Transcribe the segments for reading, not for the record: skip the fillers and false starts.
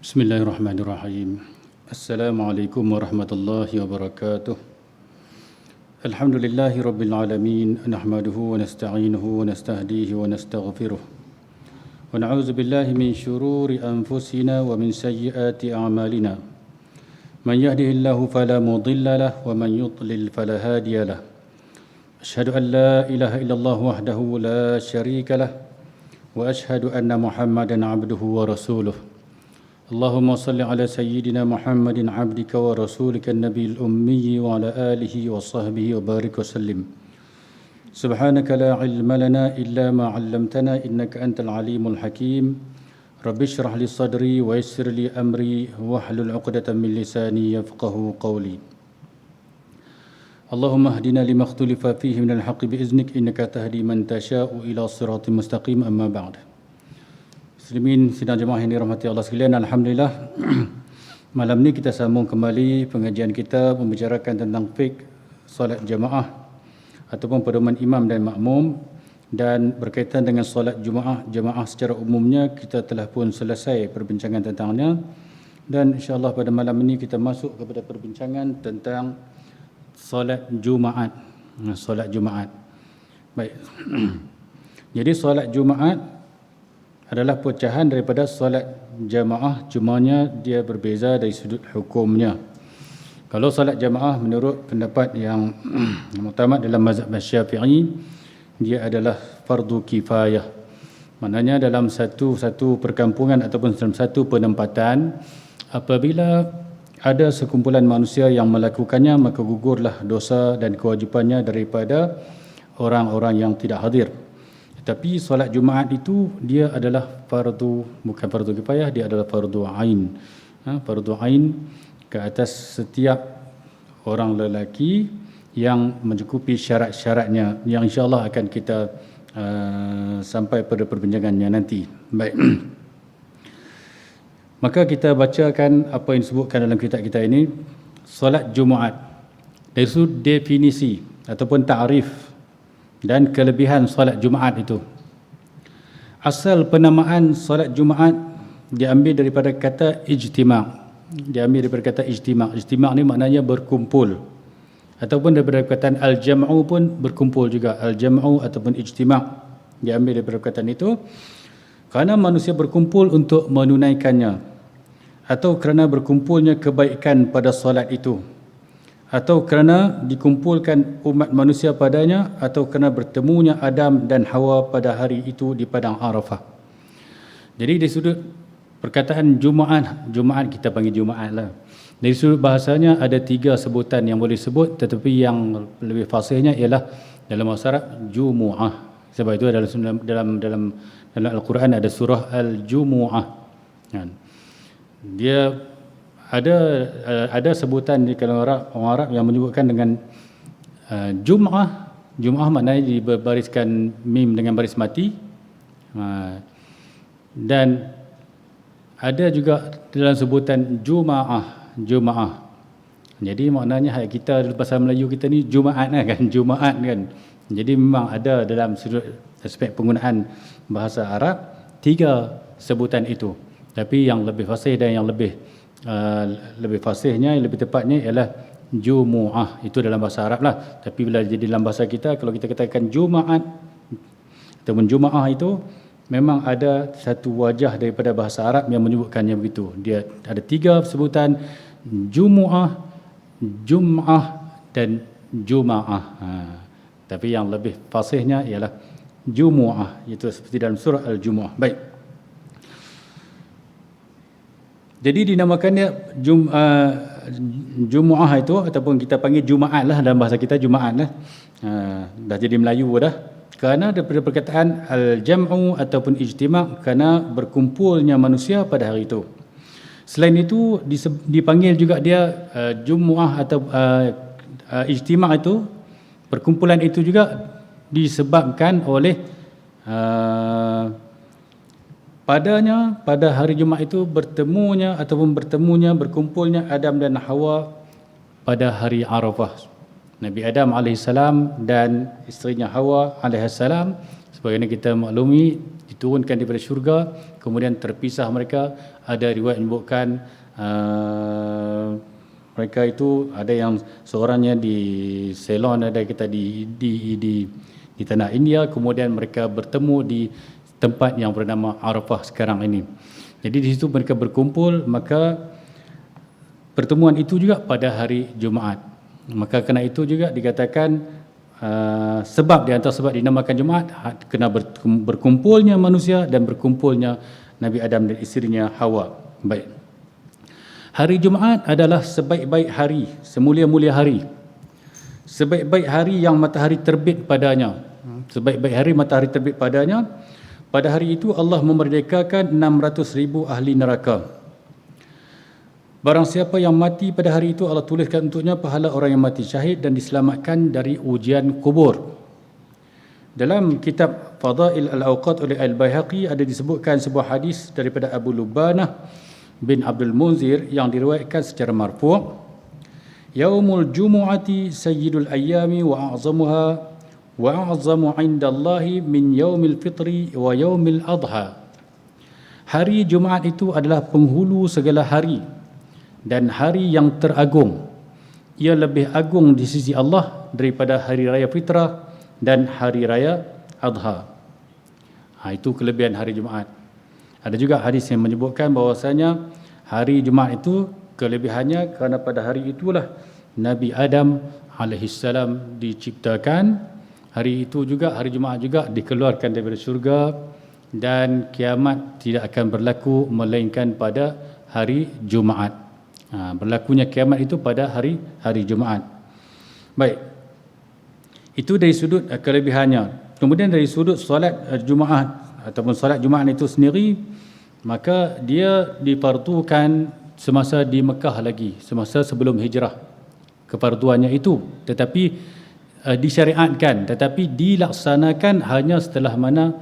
Bismillahirrahmanirrahim. Assalamualaikum warahmatullahi wabarakatuh. Alhamdulillahi rabbil alamin. Nahmaduhu wa nasta'inuhu wa nastahdihi wa nastaghfiruh. Wa na'udzu billahi min syururi anfusina wa min sayyiati a'malina. Man yahdihillahu fala mudilla lahu wa man yudlil fala hadiya lahu. Asyhadu an la ilaha illallah wahdahu la syarika lahu wa asyhadu anna Muhammadan 'abduhu wa rasuluh. اللهم صل على سيدنا محمد عبدك ورسولك النبي الأمي وعلى آله وصحبه وبارك وسلم. سبحانك لا علم لنا إلا ما علمتنا إنك أنت العليم الحكيم. رب اشرح لي صدري ويسر لي أمري واحلل عقدة من لساني يفقه قولي. اللهم اهدنا لما اختلف فيه من الحق بإذنك إنك تهدي من تشاء إلى صراط مستقيم. أما بعد. Muslimin sidang jemaah yang dirahmati Allah sekalian, alhamdulillah malam ni kita sambung kembali pengajian kita membicarakan tentang fiqh solat jemaah ataupun pedoman imam dan makmum, dan berkaitan dengan solat jemaah secara umumnya kita telah pun selesai perbincangan tentangnya, dan insya-Allah pada malam ini kita masuk kepada perbincangan tentang solat Jumaat. Solat Jumaat. Baik. Jadi solat Jumaat adalah pecahan daripada solat jamaah, cumanya dia berbeza dari sudut hukumnya. Kalau solat jamaah menurut pendapat yang utama dalam mazhab Syafi'i, dia adalah fardu kifayah. Maknanya dalam satu perkampungan ataupun dalam satu penempatan, apabila ada sekumpulan manusia yang melakukannya, maka gugurlah dosa dan kewajipannya daripada orang-orang yang tidak hadir. Tapi solat Jumaat itu dia adalah bukan fardu kifayah, dia adalah fardu ain. Fardu ain ke atas setiap orang lelaki yang mencukupi syarat-syaratnya, yang insya-Allah akan kita sampai pada perbincangannya nanti. Baik. Maka kita bacakan apa yang disebutkan dalam kitab kita ini, solat Jumaat. Dari sudut definisi ataupun ta'rif dan kelebihan solat Jumaat itu. Asal penamaan solat Jumaat diambil daripada kata ijtima'. Ijtima' ni maknanya berkumpul. Ataupun daripada perkataan al-jam'u pun berkumpul juga. Al-jam'u ataupun ijtima' diambil daripada perkataan itu. Kerana manusia berkumpul untuk menunaikannya, atau kerana berkumpulnya kebaikan pada solat itu, atau kerana dikumpulkan umat manusia padanya, atau kerana bertemunya Adam dan Hawa pada hari itu di padang Arafah. Jadi dari sudut perkataan Jumaat kita panggil Jumaat lah. Dari sudut bahasanya ada 3 sebutan yang boleh sebut, tetapi yang lebih fasihnya ialah dalam bahasa Arab Jumu'ah. Sebab itu dalam Al-Quran ada surah Al-Jumu'ah. Dia ada sebutan di kalangan orang Arab yang menyebutkan dengan Jum'ah. Jum'ah maknanya dibariskan mim dengan baris mati. Dan ada juga dalam sebutan Juma'ah. Jadi maknanya kita bahasa Melayu kita ni Jumaat kan, Jumaat kan. Jadi memang ada dalam sudut aspek penggunaan bahasa Arab 3 sebutan itu. Tapi yang lebih fasih dan yang lebih fasihnya, yang lebih tepatnya ialah Jumu'ah. Itu dalam bahasa Arab lah. Tapi bila jadi dalam bahasa kita, kalau kita katakan Jumaat ataupun Juma'ah, itu memang ada satu wajah daripada bahasa Arab yang menyebutkannya begitu. Dia ada 3 sebutan: Jumu'ah, Jum'ah dan Juma'ah. Tapi yang lebih fasihnya ialah Jumu'ah. Itu seperti dalam surah Al-Jumu'ah. Baik. Jadi dinamakannya Jumu'ah itu, ataupun kita panggil Jumaat lah dalam bahasa kita, Jumaat lah. Dah jadi Melayu dah. Kerana daripada perkataan al-jam'u ataupun ijtima', kerana berkumpulnya manusia pada hari itu. Selain itu dipanggil juga dia Jumu'ah atau ijtima' itu, perkumpulan itu juga disebabkan oleh pada hari Jumaat itu berkumpulnya Adam dan Hawa pada hari Arafah. Nabi Adam AS dan isterinya Hawa AS, sebagaimana kita maklumi, diturunkan daripada syurga, kemudian terpisah mereka. Ada riwayat menyebutkan mereka itu ada yang seorangnya di Ceylon, ada kita di tanah India, kemudian mereka bertemu di tempat yang bernama Arafah sekarang ini. Jadi di situ mereka berkumpul, maka pertemuan itu juga pada hari Jumaat. Maka kerana itu juga dikatakan sebab di antara sebab dinamakan Jumaat kena berkumpulnya manusia dan berkumpulnya Nabi Adam dan isterinya Hawa. Baik. Hari Jumaat adalah sebaik-baik hari, semulia-mulia hari. Sebaik-baik hari yang matahari terbit padanya. Sebaik-baik hari matahari terbit padanya. Pada hari itu Allah memerdekakan 600,000 ahli neraka. Barang siapa yang mati pada hari itu, Allah tuliskan untuknya pahala orang yang mati syahid dan diselamatkan dari ujian kubur. Dalam kitab Fadail al-Awqat oleh Al-Baihaqi ada disebutkan sebuah hadis daripada Abu Lubanah bin Abdul Munzir yang diriwayatkan secara marfu'. Yaumul Jumu'ati sayyidul ayyami wa a'zamuha wa a'zamu 'indallahi min yaumil fitri wa yaumil adha. Hari Jumaat itu adalah penghulu segala hari dan hari yang teragung. Ia lebih agung di sisi Allah daripada hari raya fitrah dan hari raya adha. Itu kelebihan hari Jumaat. Ada juga hadis yang menyebutkan bahawasanya hari Jumaat itu kelebihannya kerana pada hari itulah Nabi Adam alaihissalam diciptakan. Hari itu juga, hari Jumaat juga dikeluarkan daripada syurga dan kiamat tidak akan berlaku melainkan pada hari Jumaat. Berlakunya kiamat itu pada hari Jumaat. Baik. Itu dari sudut kelebihannya. Kemudian dari sudut solat Jumaat ataupun solat Jumaat itu sendiri, maka dia difardukan semasa di Mekah lagi, semasa sebelum hijrah. Kefarduannya itu tetapi disyariatkan, tetapi dilaksanakan hanya setelah mana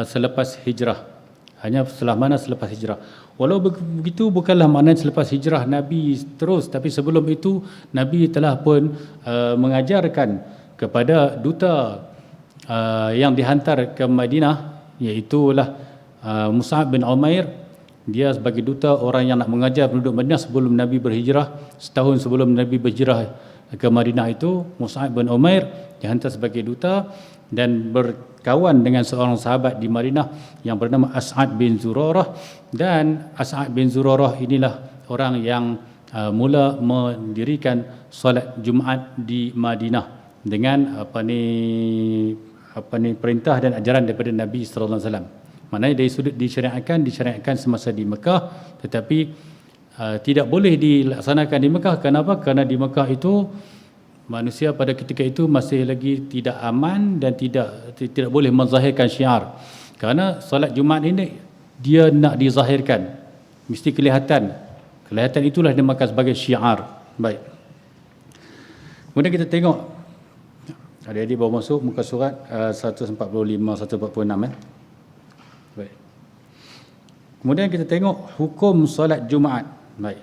selepas hijrah. Hanya setelah mana selepas hijrah. Walau begitu bukanlah maknanya selepas hijrah Nabi terus, tapi sebelum itu Nabi telah pun mengajarkan kepada duta yang dihantar ke Madinah, iaitulah Mus'ab bin Umair. Dia sebagai duta orang yang nak mengajar penduduk Madinah sebelum Nabi berhijrah. Setahun sebelum Nabi berhijrah ke Madinah itu, Mus'ab bin Umair dihantar sebagai duta dan berkawan dengan seorang sahabat di Madinah yang bernama As'ad bin Zurarah. Dan As'ad bin Zurarah inilah orang yang mula mendirikan solat Jumaat di Madinah dengan perintah dan ajaran daripada Nabi sallallahu alaihi wasallam. Maknanya dari sudut disyariatkan semasa di Mekah, tetapi tidak boleh dilaksanakan di Mekah. Kenapa? Kerana di Mekah itu manusia pada ketika itu masih lagi tidak aman dan tidak boleh menzahirkan syiar. Kerana solat Jumaat ini dia nak dizahirkan, mesti kelihatan. Kelihatan itulah dinamakan sebagai syiar. Baik. Kemudian kita tengok adik-adik bawa masuk muka surat 145 146 Baik. Kemudian kita tengok hukum solat Jumaat. Baik.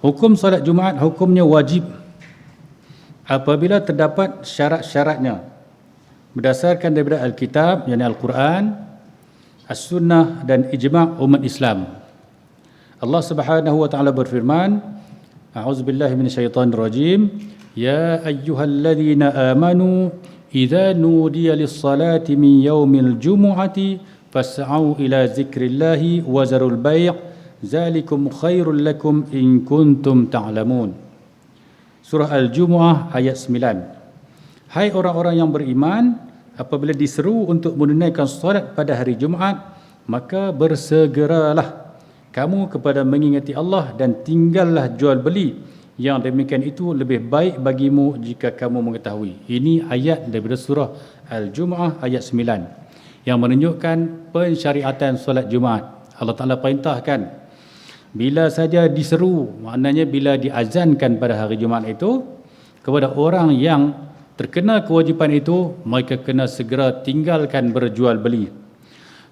Hukum solat Jumaat, hukumnya wajib apabila terdapat syarat-syaratnya berdasarkan daripada Alkitab, yakni Al-Quran, As-Sunnah dan ijma' umat Islam. Allah Subhanahu wa taala berfirman, A'udzubillahi minasyaitonirrajim, ya ayyuhalladzina amanu idza nudiya lis-salati min yaumil jumu'ati fas'au ila dzikrillahi wa zarul bai'. Zalikum khairul lakum in kuntum ta'lamun. Surah Al-Jumu'ah ayat 9. Hai orang-orang yang beriman, apabila diseru untuk menunaikan solat pada hari Jumaat, maka bersegeralah kamu kepada mengingati Allah dan tinggallah jual beli. Yang demikian itu lebih baik bagimu jika kamu mengetahui. Ini ayat daripada surah Al-Jumu'ah ayat 9 yang menunjukkan pensyariatan solat Jumaat. Allah Ta'ala perintahkan bila saja diseru, maknanya bila diazankan pada hari Jumaat itu, kepada orang yang terkena kewajipan itu, mereka kena segera tinggalkan berjual beli.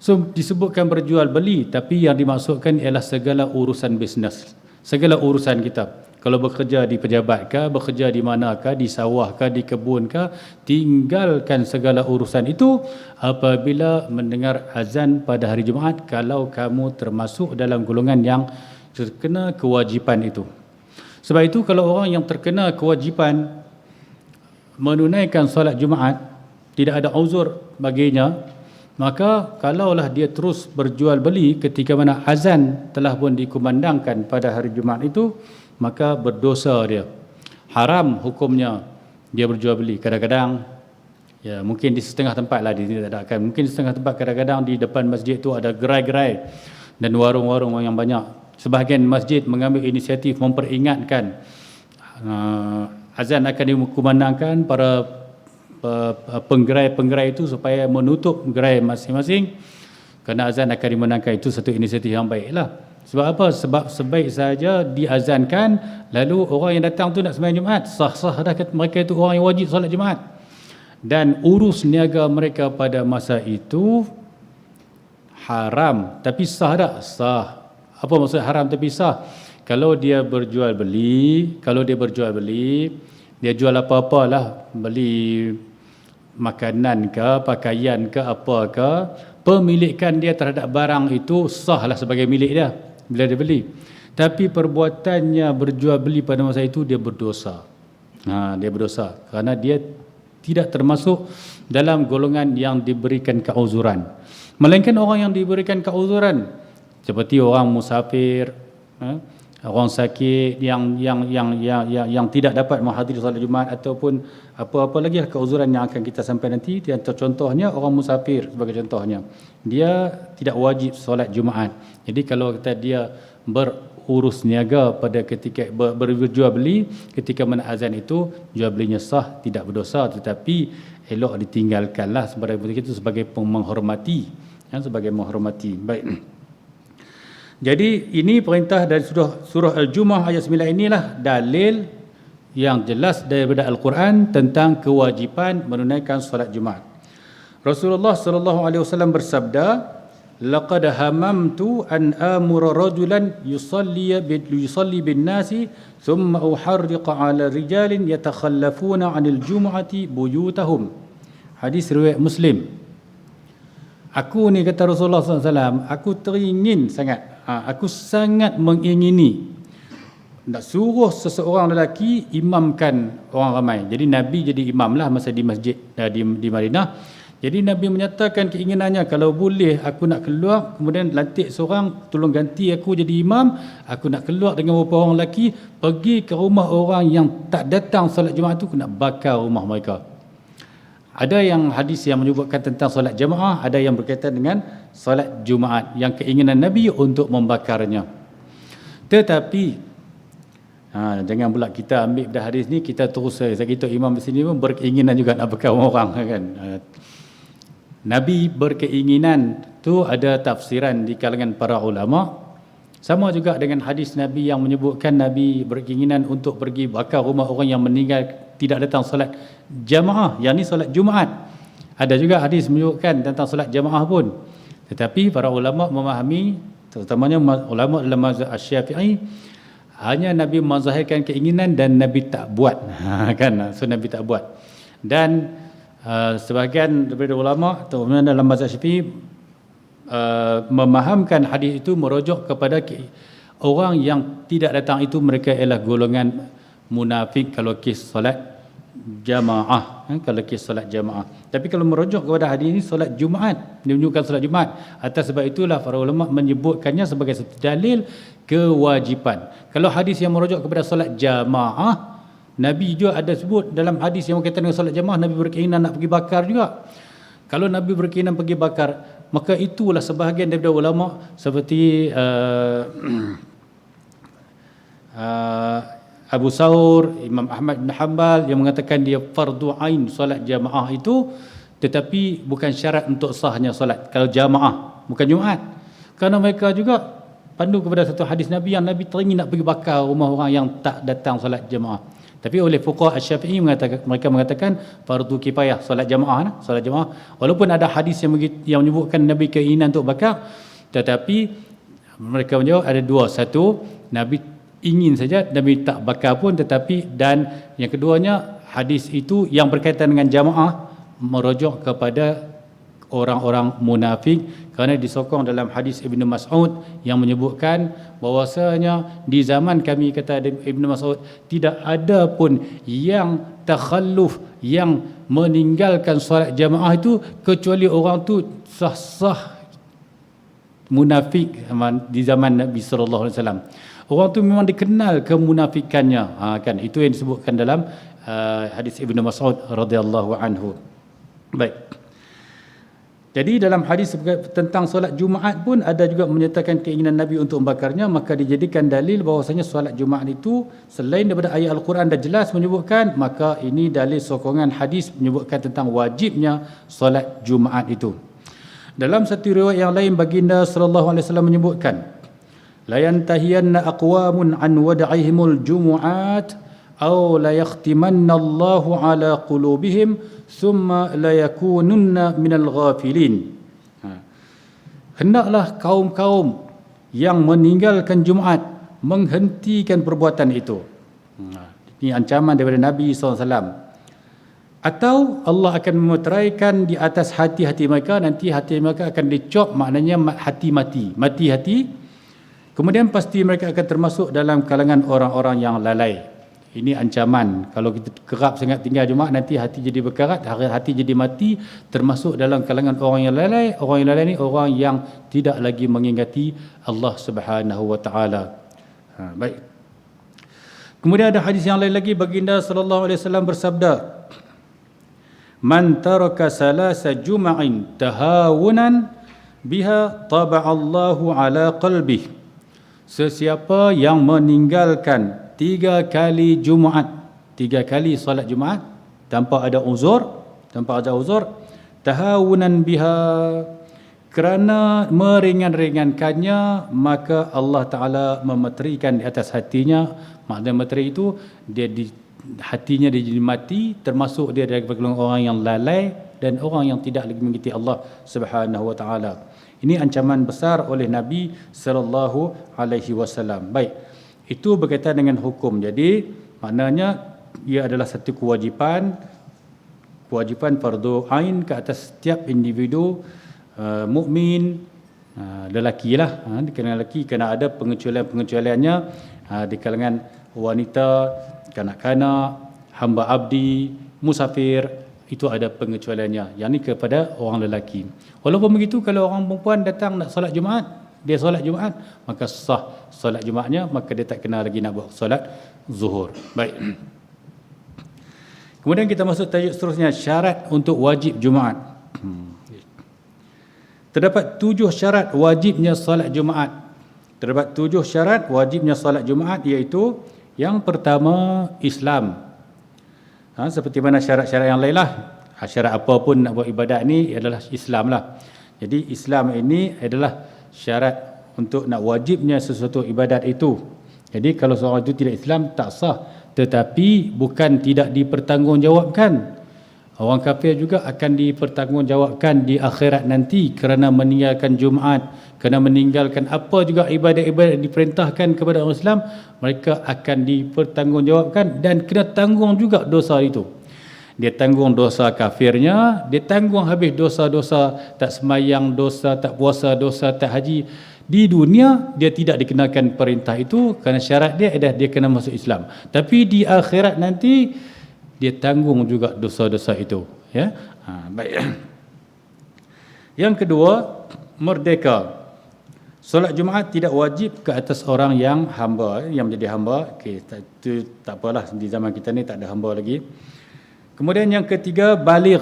So disebutkan berjual beli, tapi yang dimaksudkan ialah segala urusan bisnes, segala urusan kita. Kalau bekerja di pejabat ke, bekerja di mana ke, di sawah ke, di kebun ke, tinggalkan segala urusan itu apabila mendengar azan pada hari Jumaat kalau kamu termasuk dalam golongan yang terkena kewajipan itu. Sebab itu kalau orang yang terkena kewajipan menunaikan solat Jumaat tidak ada uzur baginya, maka kalaulah dia terus berjual beli ketika mana azan telah pun dikumandangkan pada hari Jumaat itu, maka berdosa dia. Haram hukumnya dia berjual beli. Kadang-kadang, ya mungkin di setengah tempat lah dia tidak adakan. Mungkin di setengah tempat kadang-kadang di depan masjid itu ada gerai-gerai dan warung-warung yang banyak. Sebahagian masjid mengambil inisiatif memperingatkan azan akan dikumandangkan, para penggerai-penggerai itu supaya menutup gerai masing-masing kerana azan akan dimenangkan. Itu satu inisiatif yang baiklah. Sebab apa? Sebab sebaik saja diazankan lalu orang yang datang tu nak sembahyang Jumaat, sah-sah dah mereka itu orang yang wajib solat Jumaat, dan urus niaga mereka pada masa itu haram. Tapi sah tak? Sah. Apa maksud haram tapi sah? Kalau dia berjual beli, dia jual apa-apalah, beli makanan ke, pakaian ke, apa ke, pemilikan dia terhadap barang itu sahlah sebagai milik dia bila dia beli. Tapi perbuatannya berjual beli pada masa itu dia berdosa. Dia berdosa kerana dia tidak termasuk dalam golongan yang diberikan keuzuran. Melainkan orang yang diberikan keuzuran seperti orang musafir, orang sakit yang tidak dapat menghadiri solat Jumaat, ataupun apa-apa lagi keuzuran yang akan kita sampai nanti. Contohnya orang musafir sebagai contohnya, dia tidak wajib solat Jumaat. Jadi kalau kata dia berurus niaga pada ketika berjual beli ketika mana azan itu, jual belinya sah, tidak berdosa, tetapi elok ditinggalkanlah sebagai menghormati, sebagai menghormati. Baik. Jadi ini perintah dari surah Al-Jumu'ah ayat 9 inilah dalil yang jelas daripada Al-Quran tentang kewajipan menunaikan solat Jumaat. Rasulullah sallallahu alaihi wasallam bersabda, "Laqad hamamtu an amura rajulan yusalli bin nasi thumma uharriqa 'ala rijalin yatakhallafuna 'anil jumu'ati buyutahum." Hadis riwayat Muslim. Aku ni, kata Rasulullah SAW, aku teringin sangat, aku sangat mengingini nak suruh seseorang lelaki imamkan orang ramai. Jadi Nabi jadi imam lah masa di masjid di Madinah. Jadi Nabi menyatakan keinginannya, kalau boleh aku nak keluar, kemudian lantik seorang tolong ganti aku jadi imam, aku nak keluar dengan beberapa orang lelaki, pergi ke rumah orang yang tak datang solat Jumaat tu, aku nak bakar rumah mereka. Ada yang hadis yang menyebutkan tentang solat jamaah, ada yang berkaitan dengan solat Jumaat, yang keinginan Nabi untuk membakarnya. Tetapi jangan pula kita ambil dah hadis ni kita terus kita imam di sini pun berkeinginan juga nak bakar orang kan. Nabi berkeinginan tu ada tafsiran di kalangan para ulama. Sama juga dengan hadis Nabi yang menyebutkan Nabi berkeinginan untuk pergi bakar rumah orang yang meninggal tidak datang solat jamaah, yang ni solat Jumaat. Ada juga hadis menyebutkan tentang solat jamaah pun. Tetapi para ulama memahami, terutamanya ulama dalam mazhab Asy-Syafi'i, hanya Nabi menzahirkan keinginan dan Nabi tak buat. Kan? So Nabi tak buat. Dan sebahagian daripada ulama terutamanya dalam mazhab Syafi'i memahamkan hadis itu merujuk kepada orang yang tidak datang itu mereka ialah golongan munafik kalau kes solat jamaah, kalau kes solat jamaah. Tapi kalau merujuk kepada hadis ini solat Jumaat, dia menunjukkan solat Jumaat. Atas sebab itulah para ulama menyebutkannya sebagai satu dalil kewajipan. Kalau hadis yang merujuk kepada solat jamaah, Nabi juga ada sebut dalam hadis yang berkaitan dengan solat jamaah, Nabi berkeinginan nak pergi bakar juga. Kalau Nabi berkeinginan pergi bakar, maka itulah sebahagian daripada ulama seperti Abu Saur, Imam Ahmad bin Hanbal yang mengatakan dia fardu ain solat jamaah itu, tetapi bukan syarat untuk sahnya solat kalau jamaah, bukan Jumaat. Kerana mereka juga pandu kepada satu hadis Nabi yang Nabi teringin nak pergi bakar rumah orang yang tak datang solat jamaah. Tapi oleh fuqaha Asy-Syafi'i mereka mengatakan fardu kifayah solat jamaah, solat jamaah. Walaupun ada hadis yang menyebutkan Nabi keinginan untuk bakar, tetapi mereka menjawab ada dua. Satu, Nabi ingin saja, Nabi tak bakar pun. Tetapi, dan yang keduanya, hadis itu yang berkaitan dengan jamaah merujuk kepada orang-orang munafik, kerana disokong dalam hadis Ibnu Mas'ud yang menyebutkan bahwasanya di zaman kami, kata Ibnu Mas'ud, tidak ada pun yang takhalluf, yang meninggalkan solat jamaah itu, kecuali orang tu sah-sah munafik di zaman Nabi sallallahu alaihi wasallam. Orang tu memang dikenal kemunafikannya, kan, itu yang disebutkan dalam hadis Ibnu Mas'ud radhiyallahu anhu. Baik. Jadi dalam hadis tentang solat Jumaat pun ada juga menyatakan keinginan Nabi untuk membakarnya, maka dijadikan dalil bahawasanya solat Jumaat itu selain daripada ayat Al-Quran dah jelas menyebutkan, maka ini dalil sokongan hadis menyebutkan tentang wajibnya solat Jumaat itu. Dalam satu riwayat yang lain, baginda sallallahu alaihi wasallam menyebutkan, la yantahiyanna aqwamun an wad'ihimul jumu'at aw la yakhtimanna Allahu ala qulubihim thumma la yakununna minal ghafilin. Hendaklah kaum-kaum yang meninggalkan Jumaat menghentikan perbuatan itu. Ini ancaman daripada Nabi SAW. Atau Allah akan memeteraikan di atas hati-hati mereka, nanti hati mereka akan dicop, maknanya hati mati hati. Kemudian pasti mereka akan termasuk dalam kalangan orang-orang yang lalai. Ini ancaman. Kalau kita kerap sangat tinggal Jumaat, nanti hati jadi berkarat, hati jadi mati, termasuk dalam kalangan orang yang lalai. Orang yang lalai ni orang yang tidak lagi mengingati Allah Subhanahu wa taala. Baik. Kemudian ada hadis yang lain lagi, baginda sallallahu alaihi wasallam bersabda, "Man taraka salasa jum'in tahawunan biha taba'allahu ala qalbih." Sesiapa yang meninggalkan 3 kali Jumaat, 3 kali solat Jumaat tanpa ada uzur, tahawunan biha, kerana meringan-ringankannya, maka Allah Ta'ala memeterikan di atas hatinya. Maknanya meteri itu, hatinya dia jadi mati, termasuk dia dari golongan orang yang lalai dan orang yang tidak lagi mengikuti Allah Subhanahu wa taala. Ini ancaman besar oleh Nabi sallallahu alaihi wasallam. Baik. Itu berkaitan dengan hukum. Jadi maknanya ia adalah satu kewajipan fardu ain ke atas setiap individu mukmin, lelaki lah, di kalangan lelaki kena ada pengecualiannya, di kalangan wanita, kanak-kanak, hamba abdi, musafir, itu ada pengecualiannya. Yang ni kepada orang lelaki. Walaupun begitu, kalau orang perempuan datang nak solat Jumaat, dia solat Jumaat, maka sah solat Jumaatnya, maka dia tak kena lagi nak buat solat zuhur. Baik. Kemudian kita masuk tajuk seterusnya, syarat untuk wajib Jumaat. Terdapat 7 syarat wajibnya solat Jumaat. Terdapat 7 syarat wajibnya solat Jumaat, iaitu yang pertama, Islam. Seperti mana syarat-syarat yang lain lah. Syarat apa pun nak buat ibadat ni adalah Islam lah. Jadi Islam ini adalah syarat untuk nak wajibnya sesuatu ibadat itu. Jadi kalau seorang itu tidak Islam, tak sah. Tetapi bukan tidak dipertanggungjawabkan. Orang kafir juga akan dipertanggungjawabkan di akhirat nanti kerana meninggalkan Jumaat, kerana meninggalkan apa juga ibadat-ibadat diperintahkan kepada orang Islam, mereka akan dipertanggungjawabkan dan kena tanggung juga dosa itu. Dia tanggung dosa kafirnya, dia tanggung habis dosa-dosa tak semayang, dosa tak puasa, dosa tak haji. Di dunia dia tidak dikenakan perintah itu kerana syarat dia adalah dia kena masuk Islam. Tapi di akhirat nanti dia tanggung juga dosa-dosa itu, ya. Baik. Yang kedua, merdeka. Solat Jumaat tidak wajib ke atas orang yang hamba, yang menjadi hamba. Okey, tak apalah, di zaman kita ni tak ada hamba lagi. Kemudian yang ketiga, baligh.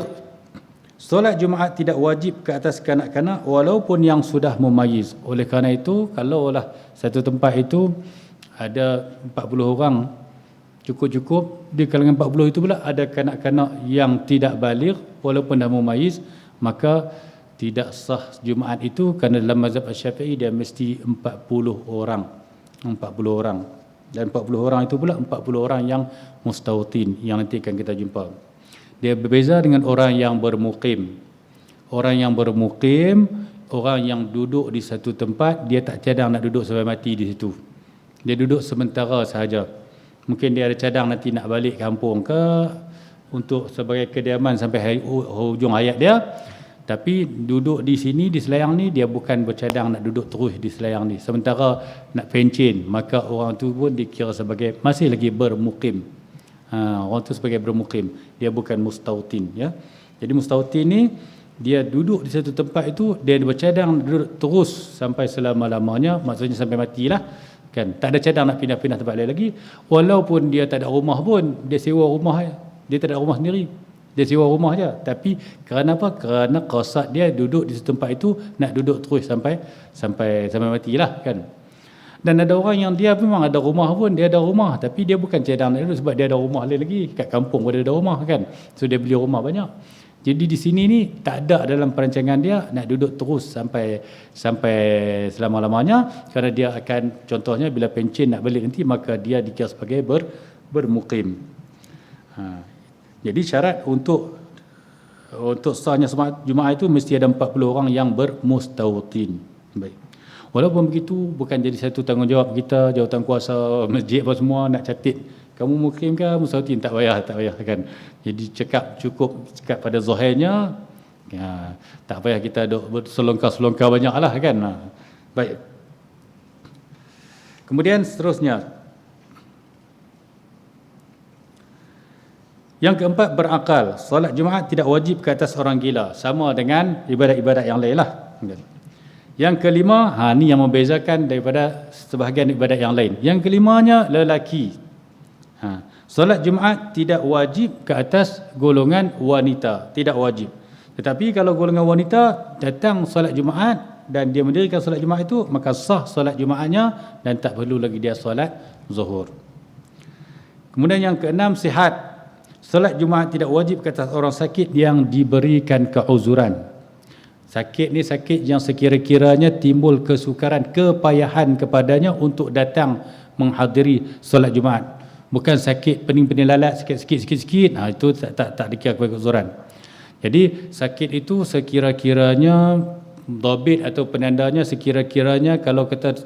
Solat Jumaat tidak wajib ke atas kanak-kanak walaupun yang sudah memayyiz. Oleh kerana itu, kalaulah satu tempat itu ada 40 orang, cukup-cukup di kalangan 40 itu pula ada kanak-kanak yang tidak baligh walaupun dah memayyiz, maka tidak sah Jumaat itu, kerana dalam mazhab Asy-Syafi'i dia mesti 40 orang. 40 orang. Dan 40 orang itu pula 40 orang yang mustautin, yang nanti akan kita jumpa. Dia berbeza dengan orang yang bermukim. Orang yang bermukim, orang yang duduk di satu tempat, dia tak cadang nak duduk sampai mati di situ. Dia duduk sementara sahaja. Mungkin dia ada cadang nanti nak balik kampung ke, untuk sebagai kediaman sampai hujung hayat dia. Tapi duduk di sini, di Selayang ni, dia bukan bercadang nak duduk terus di Selayang ni. Sementara nak pencen, maka orang tu pun dikira sebagai masih lagi bermukim. Orang tu sebagai bermukim, dia bukan mustautin, ya. Jadi mustautin ni dia duduk di satu tempat itu, dia bercadang duduk terus sampai selama-lamanya, maksudnya sampai matilah, kan. Tak ada cadang nak pindah-pindah tempat lain lagi. Walaupun dia tak ada rumah pun, dia sewa rumah, dia tak ada rumah sendiri, dia sewa rumah je. Tapi kerana apa? Kerana qasad dia duduk di satu tempat itu, nak duduk terus sampai matilah, kan. Dan ada orang yang dia memang ada rumah pun, dia ada rumah, tapi dia bukan cadang nak duduk sebab dia ada rumah lain lagi. Kat kampung pun dia ada rumah, kan. So dia beli rumah banyak. Jadi di sini ni tak ada dalam perancangan dia nak duduk terus sampai selama-lamanya, kerana dia akan, contohnya bila pencen nak balik nanti, maka dia dikira sebagai bermukim. Jadi syarat untuk sahnya solat Jumaat itu mesti ada 40 orang yang bermustautin. Baik. Walaupun begitu, bukan jadi satu tanggungjawab kita, jawatan kuasa masjid apa semua nak catat kamu mukim ke mustautin, tak payah kan. Jadi cukup cakap pada zahirnya, ya, tak payah kita duk selongkar banyaklah, kan. Baik. Kemudian seterusnya, yang keempat, berakal. Solat Jumaat tidak wajib ke atas orang gila, sama dengan ibadat-ibadat yang lain lah. Yang kelima, ni yang membezakan daripada sebahagian ibadat yang lain. Yang kelimanya, lelaki. Solat Jumaat tidak wajib ke atas golongan wanita, tidak wajib. Tetapi kalau golongan wanita datang solat Jumaat dan dia mendirikan solat Jumaat itu, maka sah solat Jumaatnya dan tak perlu lagi dia solat zuhur. Kemudian yang keenam, sihat. Solat Jumaat tidak wajib ke atas orang sakit yang diberikan keuzuran. Sakit ni sakit yang sekira-kiranya timbul kesukaran, kepayahan kepadanya untuk datang menghadiri solat Jumaat. Bukan sakit pening-pening lalat, sikit-sikit, itu tak dikira sebagai keuzuran. Jadi sakit itu sekira-kiranya, dhabit atau penandanya sekira-kiranya kalau kata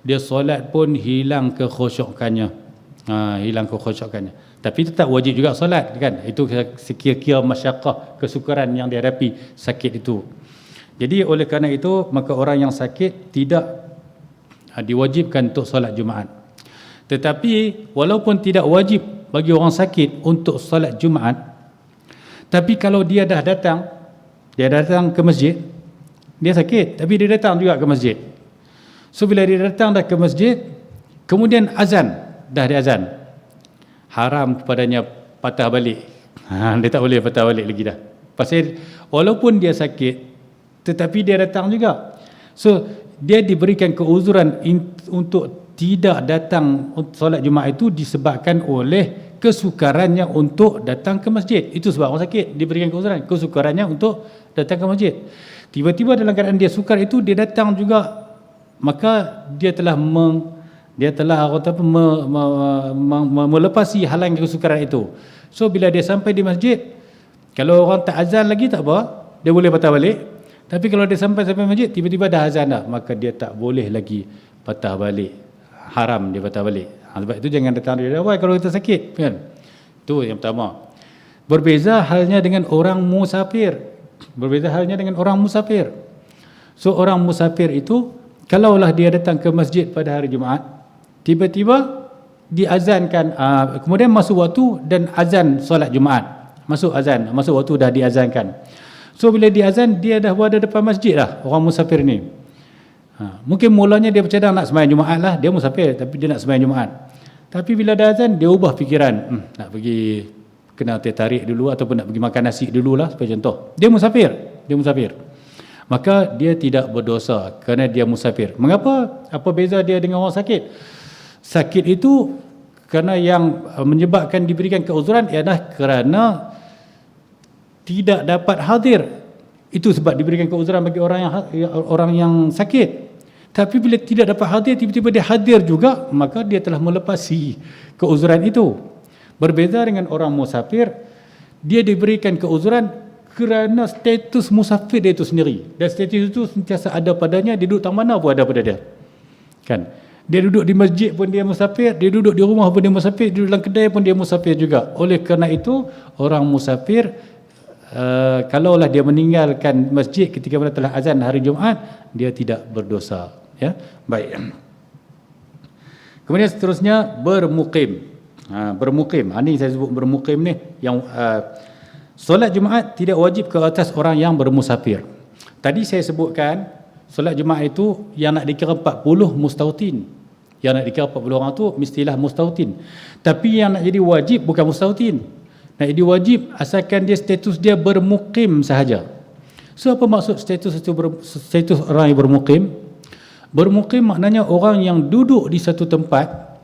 dia solat pun hilang kekhusyukannya. Hilang kekhusyukannya. Tapi tetap wajib juga solat, kan. Itu sekira-kira masyaqqah, kesukaran yang dihadapi sakit itu. Jadi oleh kerana itu, maka orang yang sakit tidak diwajibkan untuk solat Jumaat. Tetapi walaupun tidak wajib bagi orang sakit untuk solat Jumaat, tapi kalau dia dah datang ke masjid, dia sakit tapi dia datang juga ke masjid. So bila dia datang dah ke masjid, kemudian azan, dah dia azan, haram kepadanya patah balik. Dia tak boleh patah balik lagi dah. Pasal walaupun dia sakit, tetapi dia datang juga. So dia diberikan keuzuran untuk tidak datang solat Jumaat itu disebabkan oleh kesukarannya untuk datang ke masjid. Itu sebab orang sakit diberikan keuzuran, kesukarannya untuk datang ke masjid. Tiba-tiba dalam keadaan dia sukar itu, dia datang juga, maka dia telah melepasi halang kesukaran itu. So bila dia sampai di masjid, kalau orang tak azan lagi tak apa, dia boleh patah balik. Tapi kalau dia sampai masjid, tiba-tiba dah azan dah, maka dia tak boleh lagi patah balik. Haram dia patah balik. Sebab itu jangan datang dari awal kalau kita sakit, kan. Itu yang pertama. Berbeza halnya dengan orang musafir. So orang musafir itu, kalaulah dia datang ke masjid pada hari Jumaat, tiba-tiba diazankan, kemudian masuk waktu dan azan solat Jumaat. Masuk waktu dah diazankan. So bila diazan, dia dah berada depan masjid lah, orang musafir ni. Mungkin mulanya dia bercadang nak sembahyang Jumaat lah, dia musafir tapi dia nak sembahyang Jumaat. Tapi bila dah azan, dia ubah fikiran, nak pergi kena tarik dulu ataupun nak pergi makan nasi dulu lah, sebagai contoh. Dia musafir. Maka dia tidak berdosa kerana dia musafir. Mengapa? Apa beza dia dengan orang sakit? Sakit itu kerana yang menyebabkan diberikan keuzuran ialah kerana tidak dapat hadir. Itu sebab diberikan keuzuran bagi orang yang sakit. Tapi bila tidak dapat hadir, tiba-tiba dia hadir juga, maka dia telah melepasi keuzuran itu. Berbeza dengan orang musafir, dia diberikan keuzuran kerana status musafir dia itu sendiri. Dan status itu sentiasa ada padanya, dia duduk tang mana pun ada pada dia. Kan? Dia duduk di masjid pun dia musafir, dia duduk di rumah pun dia musafir, duduk dalam kedai pun dia musafir juga. Oleh kerana itu, orang musafir kalaulah dia meninggalkan masjid ketika mana telah azan hari Jumaat, dia tidak berdosa. Ya, baik. Kemudian seterusnya bermukim. Bermukim. Ini saya sebut bermukim ni yang solat Jumaat tidak wajib ke atas orang yang bermusafir. Tadi saya sebutkan solat Jumaat itu yang nak dikira 40 mustautin. Yang nak dikira 40 orang tu mestilah mustautin. Tapi yang nak jadi wajib bukan mustautin. Nak jadi wajib asalkan dia status dia bermukim sahaja. So apa maksud status itu status orang yang bermukim? Bermukim maknanya orang yang duduk di satu tempat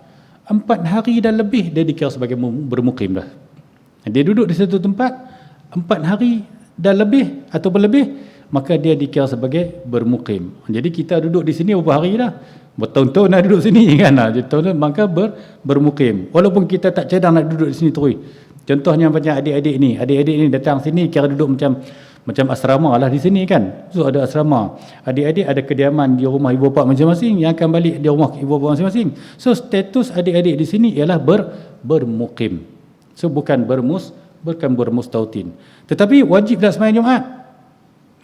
4 hari dan lebih dia dikira sebagai bermukim dah. Dia duduk di satu tempat 4 hari dan lebih atau lebih, maka dia dikira sebagai bermukim. Jadi kita duduk di sini berapa hari dah? Bertahun-tahun nak duduk sini kan. Maka bermukim. Walaupun kita tak cadang nak duduk di sini terus. Contohnya macam adik-adik ni datang sini kira duduk macam asrama lah di sini kan. So ada asrama. Adik-adik ada kediaman di rumah ibu bapa masing-masing, yang akan balik di rumah ibu bapa masing-masing. So status adik-adik di sini ialah bermukim. So bukan bermustautin. Tetapi wajib tak sembahyang Jumaat?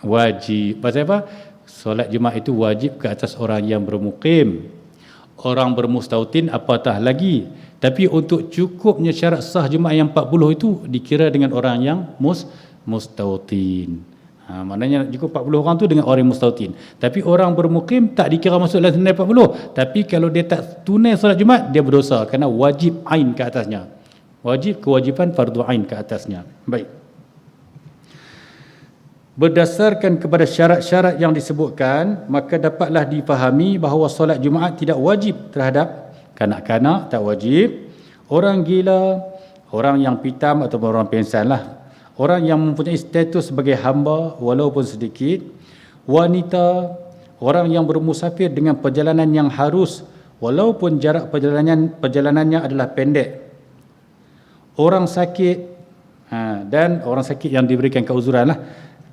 Wajib. Pasal apa? Solat Jumaat itu wajib ke atas orang yang bermukim. Orang bermustautin apatah lagi. Tapi untuk cukupnya syarat sah Jumaat yang 40 itu dikira dengan orang yang mustautin. Maknanya cukup 40 orang tu dengan orang mustautin. Tapi orang bermukim tak dikira masuk dalam tunai 40. Tapi kalau dia tak tunai solat Jumaat, dia berdosa kerana wajib ain ke atasnya. Kewajiban fardu ain ke atasnya. Baik. Berdasarkan kepada syarat-syarat yang disebutkan, maka dapatlah difahami bahawa solat Jumaat tidak wajib terhadap kanak-kanak, tak wajib, orang gila, orang yang pitam ataupun orang pensan lah, orang yang mempunyai status sebagai hamba walaupun sedikit, wanita, orang yang bermusafir dengan perjalanan yang harus walaupun jarak perjalanannya adalah pendek, orang sakit, dan orang sakit yang diberikan keuzuran lah,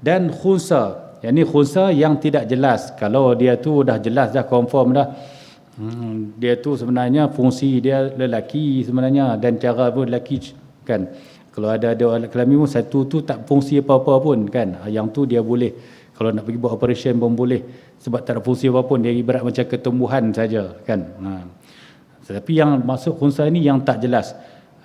dan khunsa, yakni khunsa yang tidak jelas. Kalau dia tu dah jelas dah, confirm dah, dia tu sebenarnya fungsi dia lelaki sebenarnya, dan cara pun lelaki kan. Kalau ada alat kelamin pun satu tu tak fungsi apa-apa pun kan, yang tu dia boleh, kalau nak pergi buat operation pun boleh, sebab tak ada fungsi apa pun, dia ibarat macam ketumbuhan saja kan. Tetapi yang masuk khunsa ni yang tak jelas,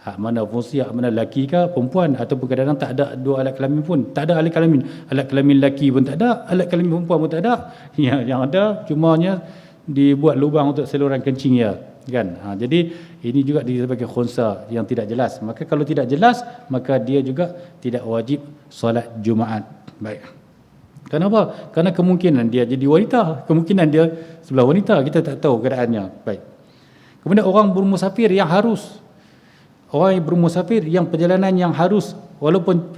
hak mana fungsi, hak mana lelaki ke perempuan, ataupun kadang-kadang tak ada dua alat kelamin pun, tak ada alat kelamin lelaki pun tak ada, alat kelamin perempuan pun tak ada. Yang ada cumanya dibuat lubang untuk saluran kencing ya kan. Jadi ini juga sebagai khunsa yang tidak jelas. Maka kalau tidak jelas, maka dia juga tidak wajib solat Jumaat. Baik. Kenapa? Kerana kemungkinan dia jadi wanita, kemungkinan dia sebelah wanita, kita tak tahu keadaannya. Baik. Kemudian orang bermusafir yang harus, orang yang bermusafir yang perjalanan yang harus walaupun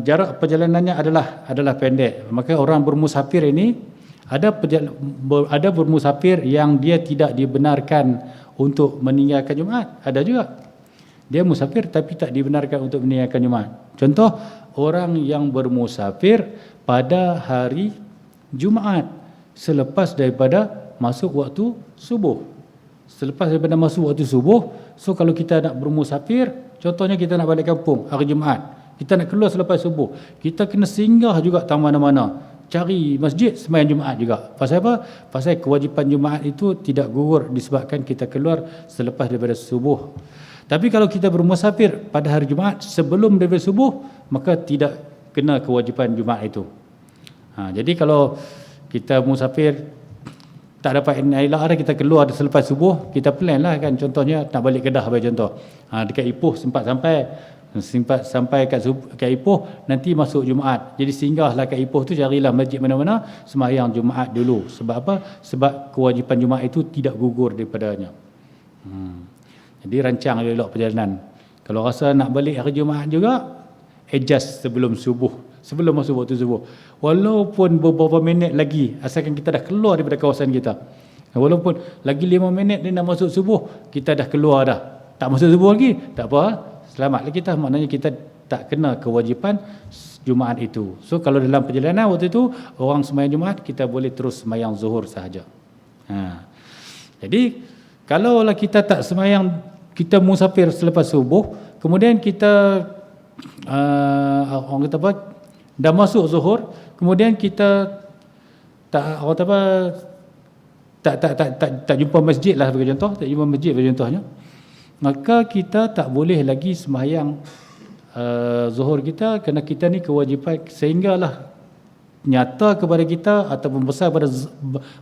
jarak perjalanannya adalah pendek, maka orang bermusafir ini ada bermusafir yang dia tidak dibenarkan untuk meninggalkan Jumaat, ada juga. Dia musafir tapi tak dibenarkan untuk meninggalkan Jumaat. Contoh, orang yang bermusafir pada hari Jumaat selepas daripada masuk waktu subuh. Selepas daripada masuk waktu subuh, so kalau kita nak bermusafir, contohnya kita nak balik kampung hari Jumaat, kita nak keluar selepas subuh, kita kena singgah juga tak mana-mana, cari masjid sembahyang Jumaat juga. Pasal apa? Pasal kewajipan Jumaat itu tidak gugur disebabkan kita keluar selepas daripada subuh. Tapi kalau kita bermusafir pada hari Jumaat sebelum daripada subuh, maka tidak kena kewajipan Jumaat itu. Jadi kalau kita musafir tak dapat elak dah, kita keluar selepas subuh, kita plan lah kan, contohnya nak balik Kedah bagi contoh, dekat Ipoh sempat sampai kat Ipoh, nanti masuk Jumaat, jadi singgahlah kat Ipoh tu, carilah masjid mana-mana, sembahyang Jumaat dulu. Sebab apa? Sebab kewajipan Jumaat itu tidak gugur daripadanya. Jadi rancang elok perjalanan. Kalau rasa nak balik hari Jumaat juga, adjust sebelum subuh, sebelum masuk waktu subuh, walaupun beberapa minit lagi, asalkan kita dah keluar daripada kawasan kita, walaupun lagi 5 minit dia nak masuk subuh, kita dah keluar dah, tak masuk subuh lagi, tak apa, selamatlah kita, maknanya kita tak kena kewajipan Jumaat itu. So kalau dalam perjalanan waktu itu orang sembahyang Jumaat, kita boleh terus sembahyang Zuhur sahaja. Jadi kalaulah kita tak sembahyang, kita musafir selepas subuh, kemudian kita orang kata apa, dah masuk Zuhur, kemudian kita tak orang kata apa, tak jumpa masjid lah sebagai contoh, tak jumpa masjid sebagai contohnya, maka kita tak boleh lagi sembahyang Zuhur kita, kerana kita ni kewajipan, sehinggalah nyata kepada kita ataupun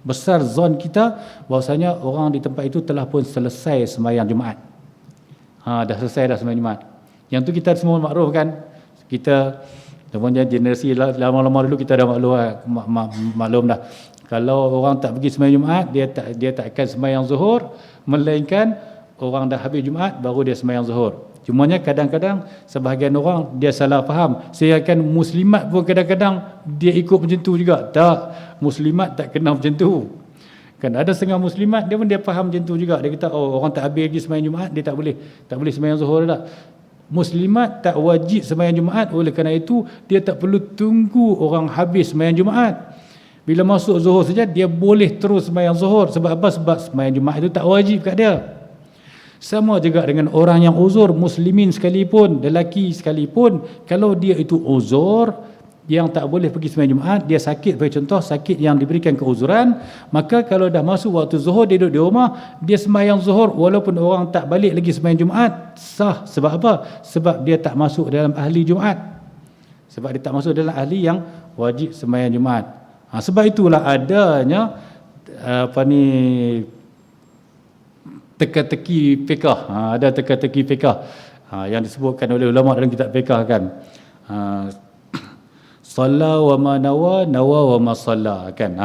besar zon kita bahwasanya orang di tempat itu telah pun selesai sembahyang Jumaat. Dah selesai dah sembahyang Jumaat. Yang tu kita semua maklum kan. Kita temuannya generasi lama-lama dulu kita dah maklum dah. Kalau orang tak pergi sembahyang Jumaat, dia tak akan sembahyang Zuhur, melainkan orang dah habis Jumaat baru dia sembahyang Zuhur. Cumanya kadang-kadang sebahagian orang dia salah faham. Sedangkan muslimat pun kadang-kadang dia ikut macam tu juga. Tak, muslimat tak kena macam tu. Kan ada setengah muslimat dia pun dia faham macam tu juga. Dia kata orang tak habis lagi sembahyang Jumaat, dia tak boleh sembahyang Zuhur dah. Muslimat tak wajib sembahyang Jumaat, oleh kerana itu dia tak perlu tunggu orang habis sembahyang Jumaat. Bila masuk Zuhur saja dia boleh terus sembahyang Zuhur. Sebab apa? Sebab sembahyang Jumaat itu tak wajib kat dia. Sama juga dengan orang yang uzur, muslimin sekalipun, lelaki sekalipun, kalau dia itu uzur yang tak boleh pergi sembahyang Jumaat, dia sakit, bagi contoh sakit yang diberikan keuzuran, maka kalau dah masuk waktu Zuhur, dia duduk di rumah, dia sembahyang Zuhur walaupun orang tak balik lagi sembahyang Jumaat, sah. Sebab apa? Sebab dia tak masuk dalam ahli Jumaat. Sebab dia tak masuk dalam ahli yang wajib sembahyang Jumaat. Sebab itulah adanya teka-teki fiqah. Ada teka-teki fiqah yang disebutkan oleh ulama dalam kitab fiqah kan. Salla wa ma nawa, nawa wa ma salla kan.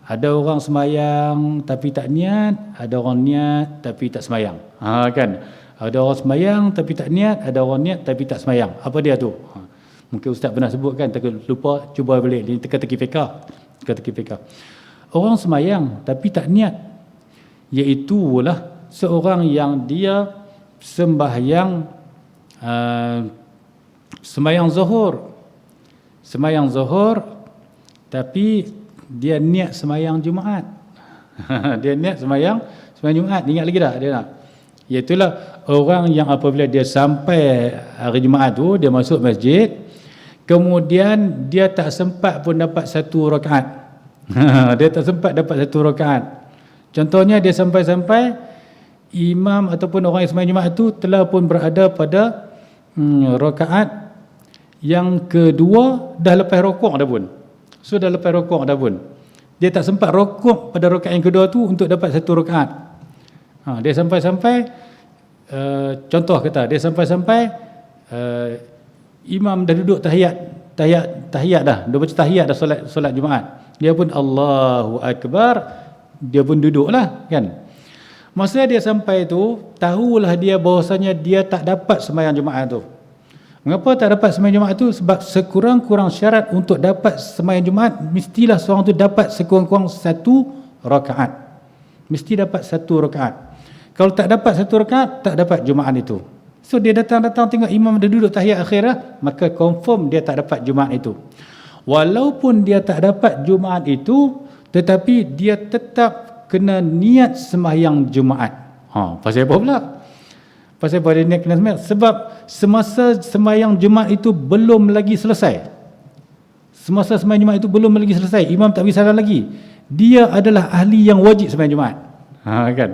Ada orang semayang tapi tak niat, ada orang niat tapi tak semayang. Kan. Ada orang semayang tapi tak niat, ada orang niat tapi tak semayang. Apa dia tu? Mungkin ustaz pernah sebut kan, lupa, cuba balik. Ini teka-teki fiqah. Teka-teki fiqah. Orang semayang tapi tak niat, iaitulah seorang yang dia sembahyang Zuhur tapi dia niat sembahyang Jumaat. Dia niat sembahyang Jumaat. Ingat lagi tak dia nak? Iaitulah orang yang apabila dia sampai hari Jumaat tu, dia masuk masjid, kemudian dia tak sempat pun dapat satu rakaat. Dia tak sempat dapat satu rakaat. Contohnya dia sampai-sampai imam ataupun orang yang sembahyang Jumaat itu telah pun berada pada rakaat yang kedua, dah lepas rokok dah pun. So dah lepas rokok dah pun. Dia tak sempat rokok pada rakaat yang kedua tu untuk dapat satu rakaat. Dia sampai-sampai contoh kata dia sampai-sampai imam dah duduk tahiyat dah. Dia baca tahiyat dah solat Jumaat. Dia pun Allahu Akbar, dia pun duduklah kan. Masa dia sampai tu, tahulah dia bahawasanya dia tak dapat sembahyang Jumaat tu. Mengapa tak dapat sembahyang Jumaat tu? Sebab sekurang-kurang syarat untuk dapat sembahyang Jumaat, mestilah seorang tu dapat sekurang-kurang satu rakaat. Mesti dapat satu rakaat. Kalau tak dapat satu rakaat, tak dapat Jumaat itu. So dia datang tengok imam dah duduk tahiyat akhirah, maka confirm dia tak dapat Jumaat itu. Walaupun dia tak dapat Jumaat itu, tetapi dia tetap kena niat sembahyang Jumaat. Pasal apa pula? Pasal apa dia niat kena sembahyang? Sebab semasa sembahyang Jumaat itu belum lagi selesai. Semasa sembahyang Jumaat itu belum lagi selesai. Imam tak bagi salam lagi. Dia adalah ahli yang wajib sembahyang Jumaat. Kan?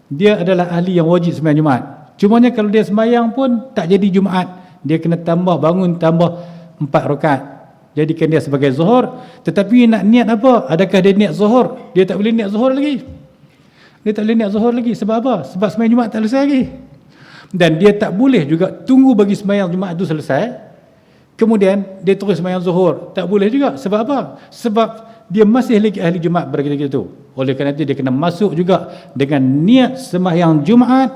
Dia adalah ahli yang wajib sembahyang Jumaat. Cumanya kalau dia sembahyang pun tak jadi Jumaat. Dia kena bangun tambah 4 rakaat. Jadikan dia sebagai Zuhur. Tetapi nak niat apa? Adakah dia niat Zuhur? Dia tak boleh niat Zuhur lagi. Dia tak boleh niat Zuhur lagi. Sebab apa? Sebab sembahyang Jumaat tak selesai lagi. Dan dia tak boleh juga tunggu bagi sembahyang Jumaat itu selesai, kemudian dia terus sembahyang Zuhur. Tak boleh juga. Sebab apa? Sebab dia masih lagi ahli Jumaat pada ketika itu. Oleh kerana itu dia kena masuk juga dengan niat sembahyang Jumaat,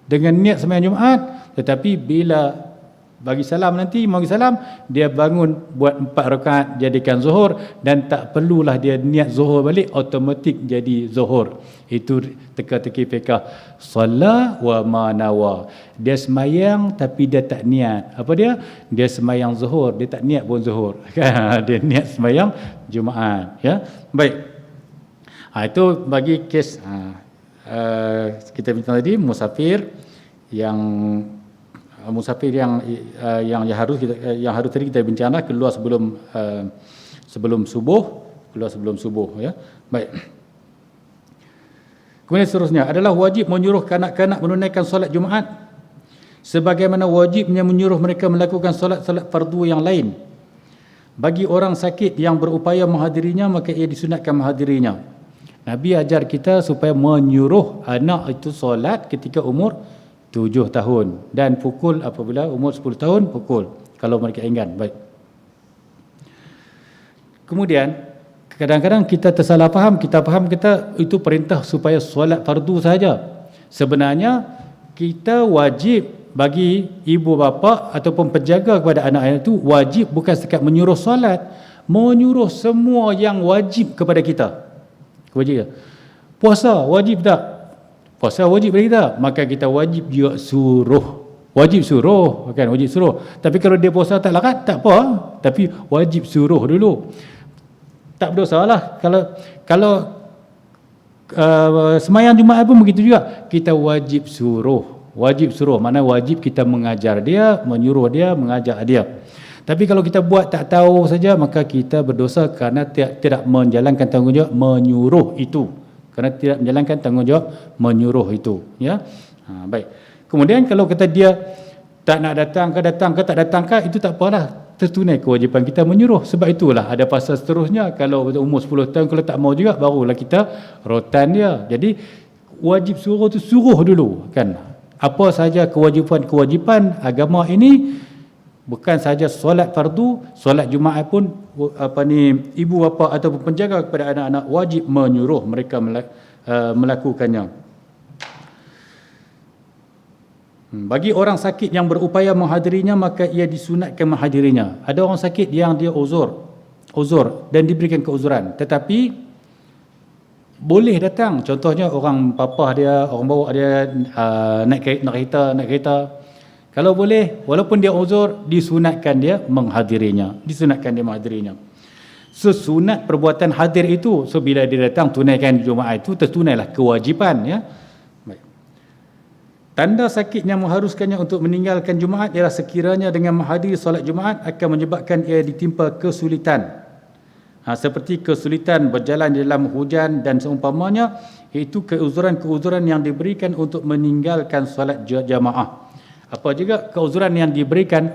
dengan niat sembahyang Jumaat. Tetapi bila bagi salam nanti, mau bagi salam, dia bangun buat 4 rakaat jadikan zuhur, dan tak perlulah dia niat zuhur balik, automatik jadi zuhur. Itu teka-teki fiqh. Salat wa ma nawa. Dia semayang tapi dia tak niat. Apa dia? Dia semayang zuhur, dia tak niat pun zuhur. Dia niat semayang Jumaat, ya. Baik. Itu bagi kes kita bincang tadi musafir yang harus tadi kita bincangkan keluar sebelum subuh, ya. Baik. Kemudian seterusnya adalah wajib menyuruh kanak-kanak menunaikan solat Jumaat sebagaimana wajibnya menyuruh mereka melakukan solat-solat fardu yang lain. Bagi orang sakit yang berupaya menghadirinya, maka ia disunatkan menghadirinya. Nabi ajar kita supaya menyuruh anak itu solat ketika umur 7 tahun dan pukul apabila umur 10 tahun pukul kalau mereka enggan. Baik. Kemudian kadang-kadang kita tersalah faham, kita itu perintah supaya solat fardu saja. Sebenarnya kita wajib bagi ibu bapa ataupun penjaga kepada anak-anak itu wajib bukan sekat menyuruh solat, menyuruh semua yang wajib kepada kita. Wajib. Puasa wajib tak? Puasa wajib bagi kita, maka kita wajib juga suruh. Wajib suruh, kan? Wajib suruh. Tapi kalau dia puasa tak larat, tak apa. Tapi wajib suruh dulu. Tak berdosa lah. Kalau semayang Jumaat pun begitu juga. Kita wajib suruh. Wajib suruh, mana wajib kita mengajar dia, menyuruh dia, mengajak dia. Tapi kalau kita buat tak tahu saja, maka kita berdosa kerana tidak menjalankan tanggungjawab menyuruh itu. Kerana tidak menjalankan tanggungjawab menyuruh itu, ya. Baik. Kemudian kalau kata dia tak nak datang ke tak datang ke, itu tak apalah, tertunai kewajipan kita menyuruh. Sebab itulah ada pasal seterusnya, kalau umur 10 tahun kalau tak mau juga, barulah kita rotan dia. Jadi wajib suruh tu suruh dulu, kan. Apa saja kewajipan agama ini, bukan saja solat fardu, solat Jumaat pun ibu bapa ataupun penjaga kepada anak-anak wajib menyuruh mereka melakukannya. Bagi orang sakit yang berupaya menghadirinya, maka ia disunatkan menghadirinya. Ada orang sakit yang dia uzur dan diberikan keuzuran, tetapi boleh datang. Contohnya orang papa dia, orang bawa dia naik kereta. Kalau boleh, walaupun dia uzur, disunatkan dia menghadirinya. Sesunat perbuatan hadir itu, so bila dia datang tunaikan Jumaat itu, tertunailah kewajipan, ya. Baik. Tanda sakit yang mengharuskannya untuk meninggalkan Jumaat ialah sekiranya dengan menghadiri solat Jumaat akan menyebabkan ia ditimpa kesulitan. Seperti kesulitan berjalan di dalam hujan dan seumpamanya, iaitu keuzuran-keuzuran yang diberikan untuk meninggalkan solat jamaah. Apa juga keuzuran yang diberikan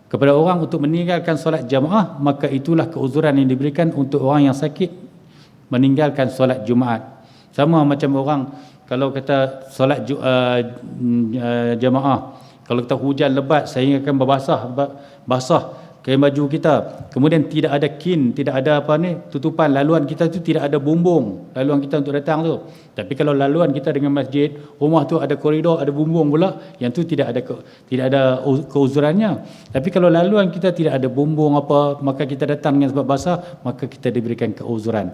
kepada orang untuk meninggalkan solat jamaah, maka itulah keuzuran yang diberikan untuk orang yang sakit meninggalkan solat Jumaat. Sama macam orang kalau kata solat jamaah, kalau kita hujan lebat sehingga akan basah kain baju kita, kemudian tidak ada tidak ada tutupan laluan kita tu, tidak ada bumbung laluan kita untuk datang tu. Tapi kalau laluan kita dengan masjid, rumah tu ada koridor, ada bumbung pula, yang tu tidak ada keuzurannya. Tapi kalau laluan kita tidak ada bumbung apa, maka kita datang dengan sebab basah, maka kita diberikan keuzuran.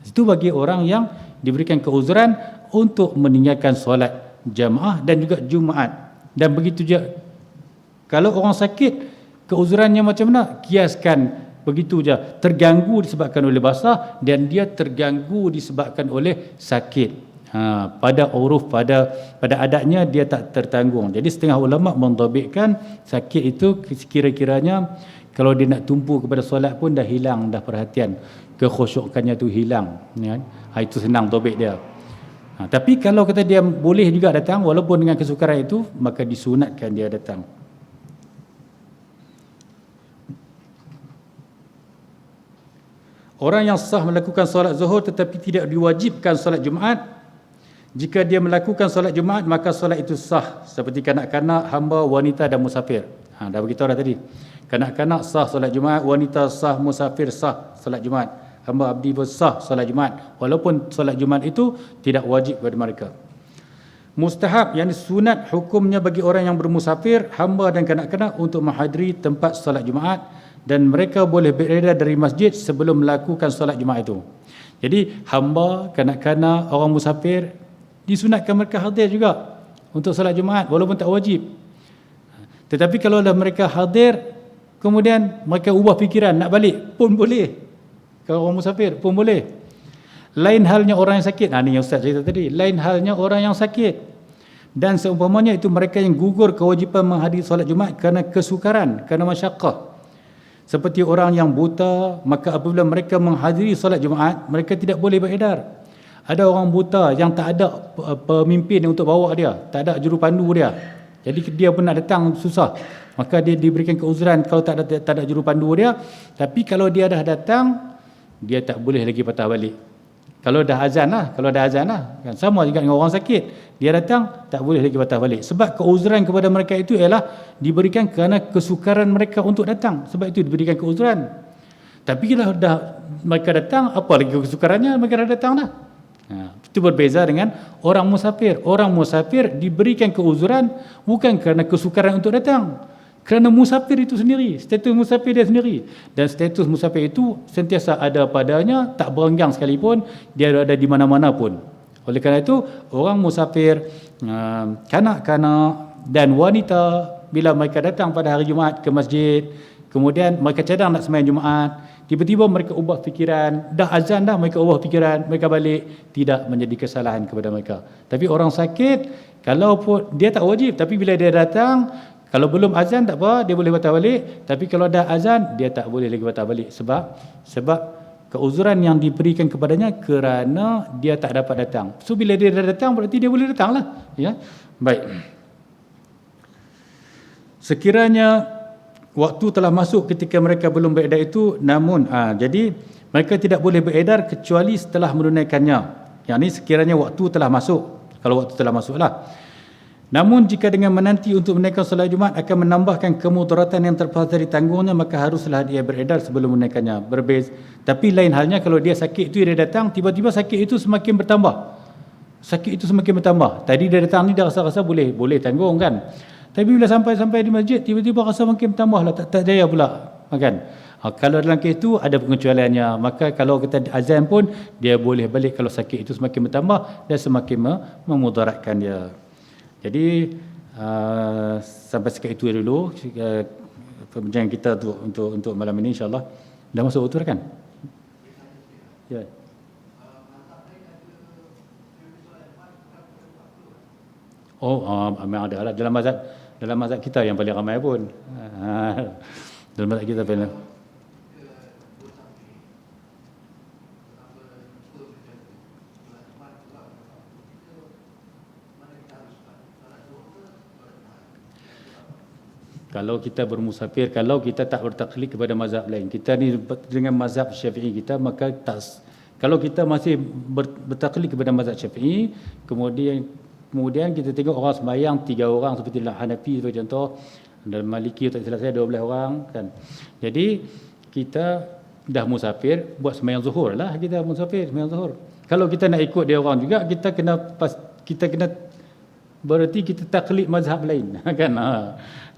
Itu bagi orang yang diberikan keuzuran untuk meninggalkan solat jamaah dan juga Jumaat. Dan begitu juga kalau orang sakit, keuzurannya macam mana? Kiaskan begitu je. Terganggu disebabkan oleh basah dan dia terganggu disebabkan oleh sakit. Pada uruf, pada adatnya dia tak tertanggung. Jadi setengah ulama mendhabitkan sakit itu kira-kiranya kalau dia nak tumpu kepada solat pun dah hilang dah perhatian. Kekhusyukannya tu hilang. Ya. Itu senang dhabit dia. Tapi kalau kata dia boleh juga datang walaupun dengan kesukaran itu, maka disunatkan dia datang. Orang yang sah melakukan solat zuhur tetapi tidak diwajibkan solat Jumaat, jika dia melakukan solat Jumaat maka solat itu sah, seperti kanak-kanak, hamba, wanita dan musafir. Dah beritahu dah tadi. Kanak-kanak sah solat Jumaat, wanita sah, musafir sah solat Jumaat, hamba abdi pun sah solat Jumaat, walaupun solat Jumaat itu tidak wajib kepada mereka. Mustahab, yang sunat hukumnya bagi orang yang bermusafir, hamba dan kanak-kanak untuk menghadiri tempat solat Jumaat, dan mereka boleh beredar dari masjid sebelum melakukan solat Jumaat itu. Jadi hamba, kanak-kanak, orang musafir disunatkan mereka hadir juga untuk solat Jumaat walaupun tak wajib. Tetapi kalau dah mereka hadir, kemudian mereka ubah fikiran nak balik pun boleh. Kalau orang musafir pun boleh. Lain halnya orang yang sakit. Ini yang Ustaz cerita tadi. Lain halnya orang yang sakit. Dan seumpamanya itu mereka yang gugur kewajipan menghadiri solat Jumaat kerana kesukaran, kerana masyaqqah. Seperti orang yang buta, maka apabila mereka menghadiri solat Jumaat, mereka tidak boleh beredar. Ada orang buta yang tak ada pemimpin untuk bawa dia, tak ada jurupandu dia. Jadi dia pun nak datang susah. Maka dia diberikan keuzuran kalau tak ada jurupandu dia. Tapi kalau dia dah datang, dia tak boleh lagi patah balik. Kalau dah azan lah, kan sama juga dengan orang sakit. Dia datang, tak boleh lagi patah balik. Sebab keuzuran kepada mereka itu ialah diberikan kerana kesukaran mereka untuk datang. Sebab itu diberikan keuzuran. Tapi kalau dah mereka datang, apa lagi kesukarannya, mereka dah datang dah. Itu berbeza dengan orang musafir. Orang musafir diberikan keuzuran bukan kerana kesukaran untuk datang. Kerana musafir itu sendiri, status musafir dia sendiri. Dan status musafir itu sentiasa ada padanya, tak berenggang sekalipun, dia ada di mana-mana pun. Oleh kerana itu, orang musafir, kanak-kanak dan wanita, bila mereka datang pada hari Jumaat ke masjid, kemudian mereka cadang nak sembahyang Jumaat, tiba-tiba mereka ubah fikiran, dah azan dah mereka ubah fikiran, mereka balik, tidak menjadi kesalahan kepada mereka. Tapi orang sakit, kalau pun dia tak wajib, tapi bila dia datang, kalau belum azan tak apa, dia boleh patah balik. Tapi kalau dah azan, dia tak boleh lagi patah balik. Sebab keuzuran yang diberikan kepadanya kerana dia tak dapat datang. So bila dia dah datang, berarti dia boleh datang lah. Ya? Baik. Sekiranya waktu telah masuk ketika mereka belum beredar itu, namun jadi mereka tidak boleh beredar kecuali setelah menunaikannya. Yang ini sekiranya waktu telah masuk. Kalau waktu telah masuk lah. Namun jika dengan menanti untuk menaikkan solat Jumaat akan menambahkan kemudaratan yang terpaksa ditanggungnya, maka haruslah dia beredar sebelum menaikkannya. Tapi lain halnya kalau dia sakit itu, dia datang, tiba-tiba sakit itu semakin bertambah. Sakit itu semakin bertambah. Tadi dia datang ni dia rasa-rasa boleh tanggung kan. Tapi bila sampai di masjid, tiba-tiba rasa makin bertambah lah, tak jaya pula. Kan? Kalau dalam kes itu ada pengecualiannya. Maka kalau kita azan pun, dia boleh balik kalau sakit itu semakin bertambah dan semakin memudaratkan dia. Jadi sampai sekian itu dulu perbincangan kita untuk malam ini, insya-Allah. Dah masuk waktu kan? Ya. Memang ada lah dalam mazhab kita yang paling ramai pun. Dalam mazhab kita paling. Kalau kita bermusafir, kalau kita tak bertaklid kepada mazhab lain, kita ni dengan mazhab Syafi'i kita, maka kalau kita masih bertaklid kepada mazhab Syafi'i, kemudian kita tengok orang sembahyang 3 orang seperti dalam Hanafi sebagai contoh, dalam Maliki tak salah saya 12 orang kan. Jadi kita dah musafir, buat sembahyang zuhur lah, kita musafir sembahyang zuhur. Kalau kita nak ikut dia orang juga, kita kena berarti kita taklid mazhab lain kan.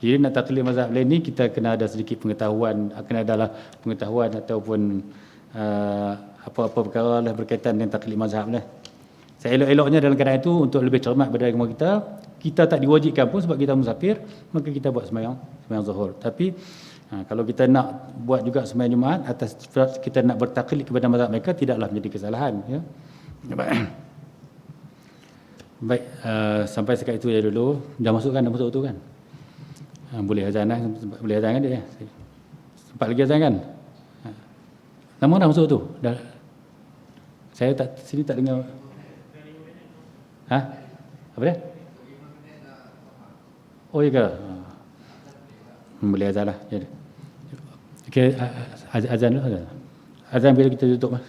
Jadi nak taklid mazhab lain ni, kita kena ada sedikit pengetahuan, kena adalah pengetahuan ataupun apa-apa perkara lah berkaitan dengan taklid mazhab lah. Seelok-eloknya dalam keadaan itu, untuk lebih cermat pada agama kita tak diwajibkan pun sebab kita musafir, maka kita buat sembahyang zuhur. Tapi kalau kita nak buat juga sembahyang Jumaat atas kita nak bertaklid kepada mazhab mereka, tidaklah menjadi kesalahan, ya. Baik, sampai sekat itu ya dulu. Dah masuk waktu kan? Boleh azan lah, boleh azan kan dia? Sempat lagi azan kan? Lama dah masuk tu? Dah. Saya sini tak dengar. Apa dia? Oh, ya ke? Boleh azan lah. Okay, azan lah. Azan bila kita tutup mas?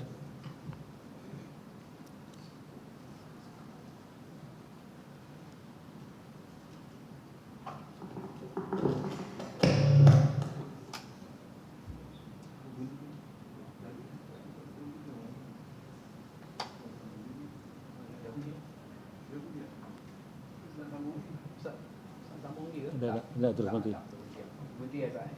Tak terus mati. Berhenti ya Pak.